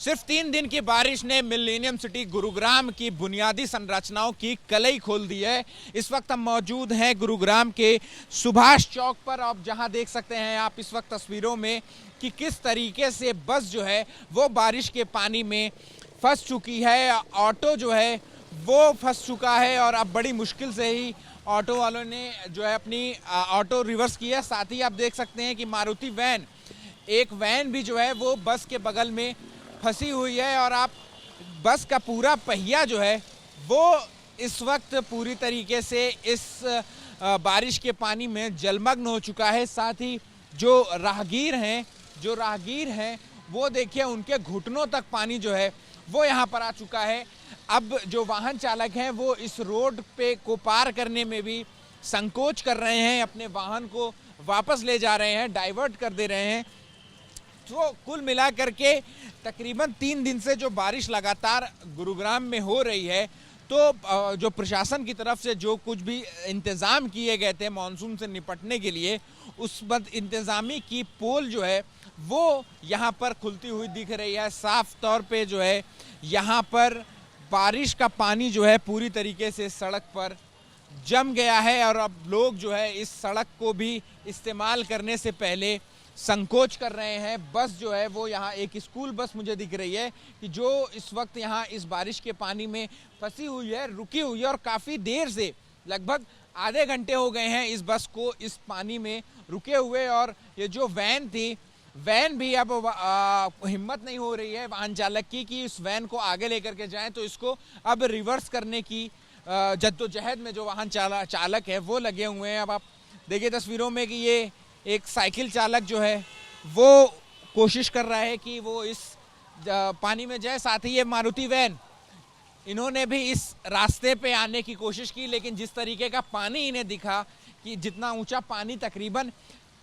सिर्फ 3 दिन की बारिश ने मिलेनियम सिटी गुरुग्राम की बुनियादी संरचनाओं की कलई खोल दी है। इस वक्त हम मौजूद हैं गुरुग्राम के सुभाष चौक पर। आप जहां देख सकते हैं आप इस वक्त तस्वीरों में कि किस तरीके से बस जो है वो बारिश के पानी में फंस चुकी है। ऑटो जो है वो फंस चुका है और अब बड़ी मुश्किल से ही ऑटो वालों ने जो है अपनी ऑटो रिवर्स किया। साथ ही आप देख सकते हैं कि मारुति वैन, एक वैन भी जो है वो बस के बगल में फंसी हुई है और आप बस का पूरा पहिया जो है वो इस वक्त पूरी तरीके से इस बारिश के पानी में जलमग्न हो चुका है। साथ ही जो राहगीर हैं वो देखिए उनके घुटनों तक पानी जो है वो यहाँ पर आ चुका है। अब जो वाहन चालक हैं वो इस रोड पे को पार करने में भी संकोच कर रहे हैं, अपने वाहन को वापस ले जा रहे हैं, डाइवर्ट कर दे रहे हैं। तो कुल मिलाकर के तकरीबन 3 दिन से जो बारिश लगातार गुरुग्राम में हो रही है, तो जो प्रशासन की तरफ से जो कुछ भी इंतज़ाम किए गए थे मानसून से निपटने के लिए, उस बद इंतज़ामी की पोल जो है वो यहाँ पर खुलती हुई दिख रही है। साफ तौर पे जो है यहाँ पर बारिश का पानी जो है पूरी तरीके से सड़क पर जम गया है और अब लोग जो है इस सड़क को भी इस्तेमाल करने से पहले संकोच कर रहे हैं। बस जो है वो यहाँ एक स्कूल बस मुझे दिख रही है कि जो इस वक्त यहाँ इस बारिश के पानी में फंसी हुई है, रुकी हुई है और काफ़ी देर से, लगभग आधे घंटे हो गए हैं इस बस को इस पानी में रुके हुए। और ये जो वैन थी, वैन भी अब हिम्मत नहीं हो रही है वाहन चालक की कि इस वैन को आगे लेकर के जाएं, तो इसको अब रिवर्स करने की जद्दोजहद में जो वाहन चालक है वो लगे हुए हैं। अब आप देखिए तस्वीरों में कि ये एक साइकिल चालक जो है वो कोशिश कर रहा है कि वो इस पानी में जाए। साथ ही ये मारुति वैन, इन्होंने भी इस रास्ते पे आने की कोशिश की, लेकिन जिस तरीके का पानी इन्हें दिखा कि जितना ऊंचा पानी, तकरीबन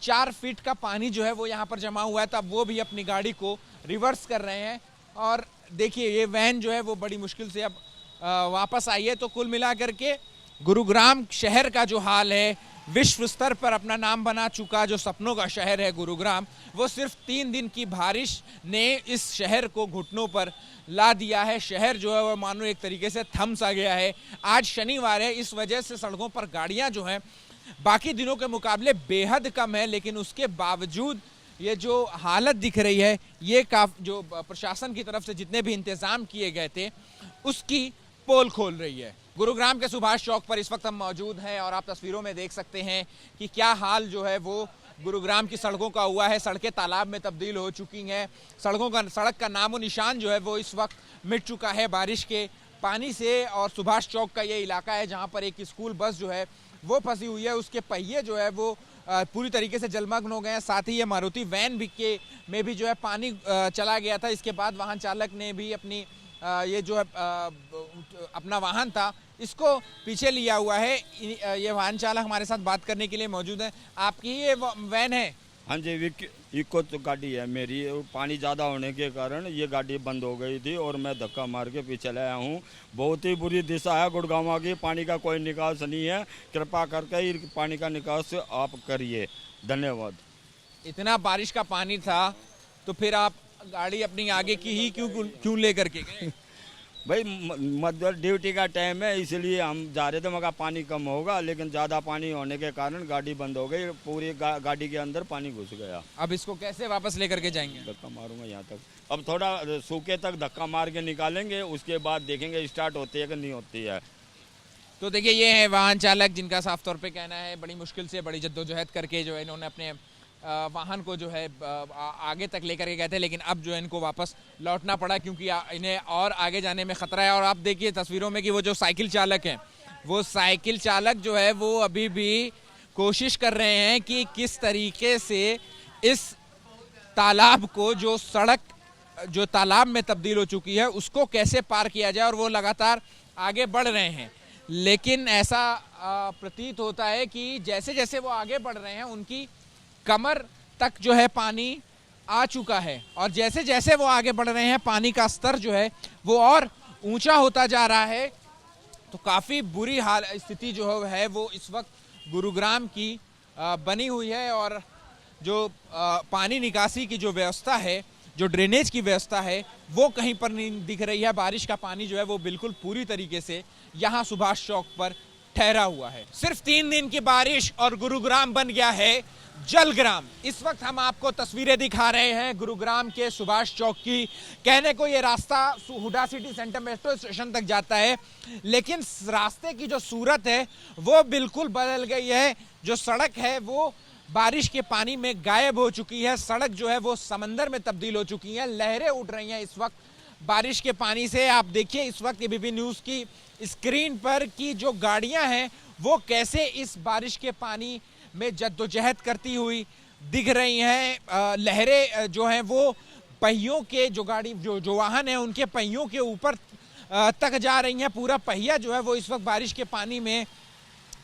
4 फीट का पानी जो है वो यहाँ पर जमा हुआ है, तब वो भी अपनी गाड़ी को रिवर्स कर रहे हैं। और देखिए ये वैन जो है वो बड़ी मुश्किल से अब वापस आई है। तो कुल मिलाकर के गुरुग्राम शहर का जो हाल है, विश्व स्तर पर अपना नाम बना चुका जो सपनों का शहर है गुरुग्राम, वो सिर्फ 3 दिन की बारिश ने इस शहर को घुटनों पर ला दिया है। शहर जो है वो मानो एक तरीके से थम सा गया है। आज शनिवार है, इस वजह से सड़कों पर गाड़ियां जो हैं बाकी दिनों के मुकाबले बेहद कम है, लेकिन उसके बावजूद ये जो हालत दिख रही है, ये जो प्रशासन की तरफ से जितने भी इंतजाम किए गए थे उसकी पोल खोल रही है। गुरुग्राम के सुभाष चौक पर इस वक्त हम मौजूद हैं और आप तस्वीरों में देख सकते हैं कि क्या हाल जो है वो गुरुग्राम की सड़कों का हुआ है। सड़कें तालाब में तब्दील हो चुकी हैं। सड़क का नामो निशान जो है वो इस वक्त मिट चुका है बारिश के पानी से। और सुभाष चौक का ये इलाका है जहाँ पर एक स्कूल बस जो है वो फंसी हुई है, उसके पहिए जो है वो पूरी तरीके से जलमग्न हो गए हैं। साथ ही ये मारुति वैन में भी जो है पानी चला गया था। इसके बाद वाहन चालक ने भी अपनी ये जो है अपना वाहन था इसको पीछे लिया हुआ है। ये वाहन चालक हमारे साथ बात करने के लिए मौजूद है। आपकी ये वैन है? हाँ जी, इको तो गाड़ी है मेरी। पानी ज़्यादा होने के कारण ये गाड़ी बंद हो गई थी और मैं धक्का मार के पीछे लाया हूँ। बहुत ही बुरी दिशा है गुड़गांव की, पानी का कोई निकास नहीं है। कृपा करके पानी का निकास आप करिए, धन्यवाद। इतना बारिश का पानी था तो फिर आप गाड़ी अपनी आगे की ही क्यों लेकर के गए? भाई मध्य ड्यूटी का टाइम है इसलिए हम जा रहे थे। मगर पानी कम होगा, लेकिन ज़्यादा पानी होने के कारण गाड़ी बंद हो गई। पूरी गाड़ी के अंदर पानी घुस गया। अब इसको कैसे वापस लेकर के जाएंगे? धक्का मारूंगा यहाँ तक। अब थोड़ा सूखे तक धक्का मार के निकालेंगे, उसके बाद देखेंगे स्टार्ट होती है कि नहीं होती है। तो देखिए ये है वाहन चालक जिनका साफ तौर पे कहना है बड़ी मुश्किल से, बड़ी जद्दोजहद करके जो है इन्होंने अपने वाहन को जो है आगे तक लेकर के गए थे, लेकिन अब जो है इनको वापस लौटना पड़ा क्योंकि इन्हें और आगे जाने में खतरा है। और आप देखिए तस्वीरों में कि वो जो साइकिल चालक हैं, वो साइकिल चालक जो है वो अभी भी कोशिश कर रहे हैं कि किस तरीके से इस तालाब को, जो सड़क जो तालाब में तब्दील हो चुकी है, उसको कैसे पार किया जाए। और वो लगातार आगे बढ़ रहे हैं, लेकिन ऐसा प्रतीत होता है कि जैसे जैसे वो आगे बढ़ रहे हैं उनकी कमर तक जो है पानी आ चुका है और जैसे जैसे वो आगे बढ़ रहे हैं पानी का स्तर जो है वो और ऊंचा होता जा रहा है। तो काफ़ी बुरी स्थिति जो है वो इस वक्त गुरुग्राम की बनी हुई है और जो पानी निकासी की जो व्यवस्था है जो ड्रेनेज की व्यवस्था है वो कहीं पर नहीं दिख रही है। बारिश का पानी जो है वो बिल्कुल पूरी तरीके से यहाँ सुभाष चौक पर ठहरा हुआ है। सिर्फ 3 दिन की बारिश और गुरुग्राम बन गया है जलग्राम। इस वक्त हम आपको तस्वीरें दिखा रहे हैं गुरुग्राम के सुभाष चौक की। कहने को ये रास्ता Huda city centre metro station तक जाता है, लेकिन रास्ते की जो सूरत है वो बिल्कुल बदल गई है। जो सड़क है वो बारिश के पानी में गायब हो चुकी है। सड़क जो है वो समंदर में तब्दील हो चुकी है। लहरें उठ रही हैं इस वक्त बारिश के पानी से। आप देखिए इस वक्त एबीपी न्यूज़ की स्क्रीन पर कि जो गाड़ियां हैं वो कैसे इस बारिश के पानी में जद्दोजहद करती हुई दिख रही हैं। लहरें जो हैं वो पहियों के जो वाहन हैं उनके पहियों के ऊपर तक जा रही हैं। पूरा पहिया जो है वो इस वक्त बारिश के पानी में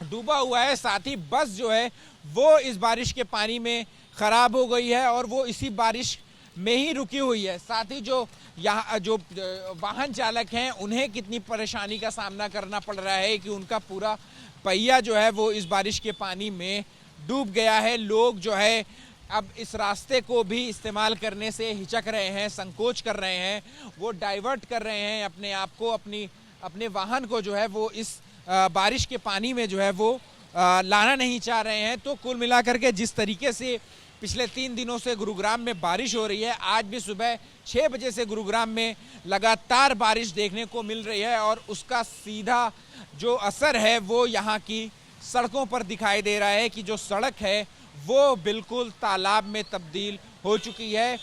डूबा हुआ है। साथ ही बस जो है वो इस बारिश के पानी में खराब हो गई है और वो इसी बारिश में ही रुकी हुई है। साथ ही जो यहाँ जो वाहन चालक हैं उन्हें कितनी परेशानी का सामना करना पड़ रहा है कि उनका पूरा पहिया जो है वो इस बारिश के पानी में डूब गया है। लोग जो है अब इस रास्ते को भी इस्तेमाल करने से हिचक रहे हैं, संकोच कर रहे हैं। वो डाइवर्ट कर रहे हैं अपने आप को, अपने वाहन को जो है वो इस बारिश के पानी में जो है वो लाना नहीं चाह रहे हैं। तो कुल मिलाकर के जिस तरीके से पिछले 3 दिनों से गुरुग्राम में बारिश हो रही है, आज भी सुबह 6 बजे से गुरुग्राम में लगातार बारिश देखने को मिल रही है और उसका सीधा जो असर है वो यहाँ की सड़कों पर दिखाई दे रहा है कि जो सड़क है वो बिल्कुल तालाब में तब्दील हो चुकी है।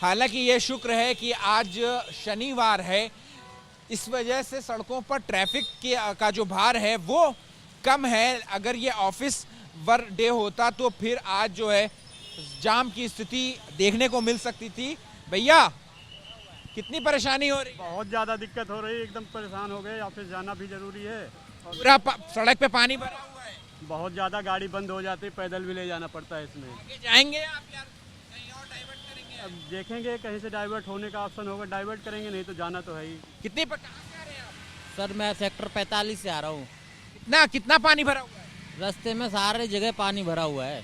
हालांकि ये शुक्र है कि आज शनिवार है, इस वजह से सड़कों पर ट्रैफिक का जो भार है वो कम है। अगर ये ऑफिस वर्क डे होता तो फिर आज जो है जाम की स्थिति देखने को मिल सकती थी। भैया कितनी परेशानी हो रही? बहुत ज़्यादा दिक्कत हो रही है, एकदम परेशान हो गए। ऑफिस जाना भी जरूरी है और पूरा सड़क पे पानी भरा हुआ है। बहुत ज़्यादा गाड़ी बंद हो जाती है, पैदल भी ले जाना पड़ता है इसमें। आगे जाएंगे आप यार, कहीं और डाइवर्ट करेंगे? अब देखेंगे कहीं से डाइवर्ट होने का ऑप्शन होगा, डाइवर्ट करेंगे, नहीं तो जाना तो है ही। कितनी कहाँ से आ रहे हैं आप? सर मैं सेक्टर 45 से आ रहा हूँ। कितना पानी भरा हुआ है? रास्ते में सारे जगह पानी भरा हुआ है।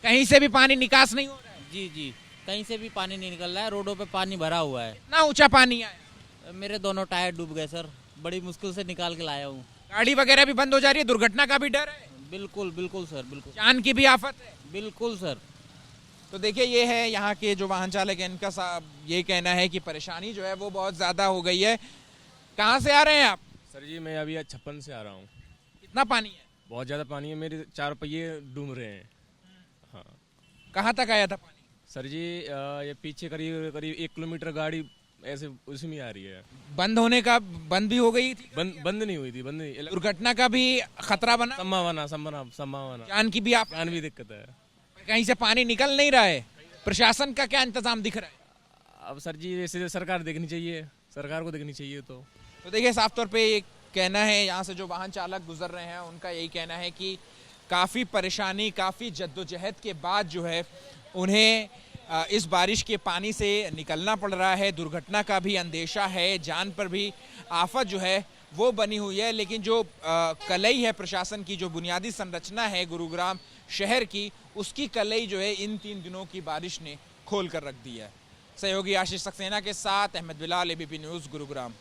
कहीं से भी पानी निकास नहीं हो रहा है? जी जी, कहीं से भी पानी नहीं निकल रहा है। रोडों पे पानी भरा हुआ है। कितना ऊंचा पानी आया? मेरे दोनों टायर डूब गए सर, बड़ी मुश्किल से निकाल के लाया हूँ। गाड़ी वगैरह भी बंद हो जा रही है, दुर्घटना का भी डर है? बिल्कुल बिल्कुल सर, बिल्कुल जान की भी आफत है? बिल्कुल सर। तो देखिए ये है यहाँ के जो वाहन चालक हैं, इनका ये कहना है कि परेशानी जो है वो बहुत ज़्यादा हो गई है। कहाँ से आ रहे हैं आप? सर जी मैं अभी 56 से आ रहा हूँ। कितना पानी है? बहुत ज़्यादा पानी है, मेरे 4 पहिए डूब रहे हैं। हाँ कहाँ तक आया था पानी? सर जी ये पीछे करीब 1 किलोमीटर गाड़ी ऐसे उसमें आ रही है। बंद भी हो गई थी? बंद नहीं हुई थी, बंद नहीं। दुर्घटना का भी खतरा बना? संभावना जान की भी आप? जान भी दिक्कत है। कहीं से पानी निकल नहीं रहा है, प्रशासन का क्या इंतजाम दिख रहा है? अब सर जी वैसे सरकार देखनी चाहिए, सरकार को देखनी चाहिए। तो देखिए साफ तौर पे एक कहना है, यहाँ से जो वाहन चालक गुजर रहे हैं उनका यही कहना है कि काफ़ी परेशानी, काफ़ी जद्दोजहद के बाद जो है उन्हें इस बारिश के पानी से निकलना पड़ रहा है। दुर्घटना का भी अंदेशा है, जान पर भी आफत जो है वो बनी हुई है। लेकिन जो कलई है प्रशासन की, जो बुनियादी संरचना है गुरुग्राम शहर की, उसकी कलई जो है इन 3 दिनों की बारिश ने खोल कर रख दी है। सहयोगी आशीष सक्सेना के साथ अहमद बिलाल, एबीपी न्यूज़, गुरुग्राम।